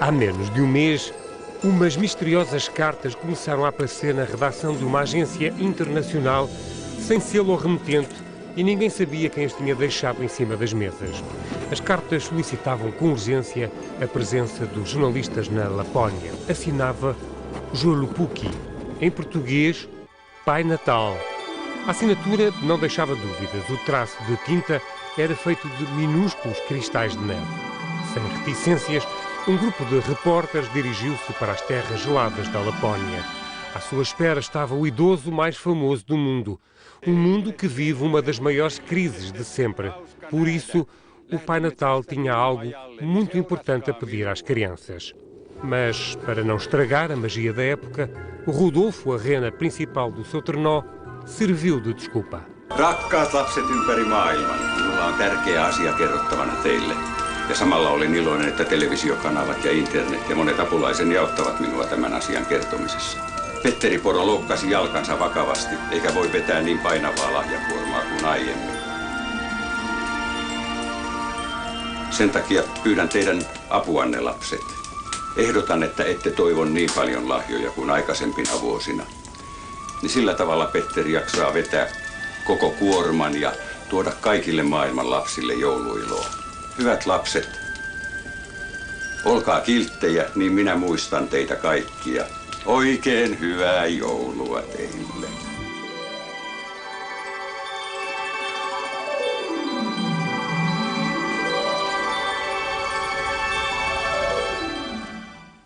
Há menos de um mês, umas misteriosas cartas começaram a aparecer na redação de uma agência internacional sem selo ou remetente e ninguém sabia quem as tinha deixado em cima das mesas. As cartas solicitavam com urgência a presença dos jornalistas na Lapónia. Assinava Jolupuki, em português, Pai Natal. A assinatura não deixava dúvidas. O traço de tinta era feito de minúsculos cristais de neve. Sem reticências, um grupo de repórteres dirigiu-se para as terras geladas da Lapónia. À sua espera estava o idoso mais famoso do mundo. Um mundo que vive uma das maiores crises de sempre. Por isso, o Pai Natal tinha algo muito importante a pedir às crianças. Mas, para não estragar a magia da época, o Rudolfo, a rena principal do seu trenó, serviu de desculpa. Rakkaat lapset ympäri maailman, minulla on tärkeä asia kerrottavana teille. Ja samalla olen iloinen, että televisiokanavat ja internet ja monet apulaiseni auttavat minua tämän asian kertomisessa. Petteri Poro loukkasi jalkansa vakavasti, eikä voi vetää niin painavaa lahjakuormaa kuin aiemmin. Sen takia pyydän teidän apuanne, lapset. Ehdotan, että ette toivon niin paljon lahjoja kuin aikaisempina vuosina. Niin sillä tavalla Petteri jaksaa vetää koko kuorman ja tuoda kaikille maailman lapsille jouluiloa. Hyvät lapset, olkaa kilttejä, niin minä muistan teitä kaikkia. Oikein hyvää joulua teille.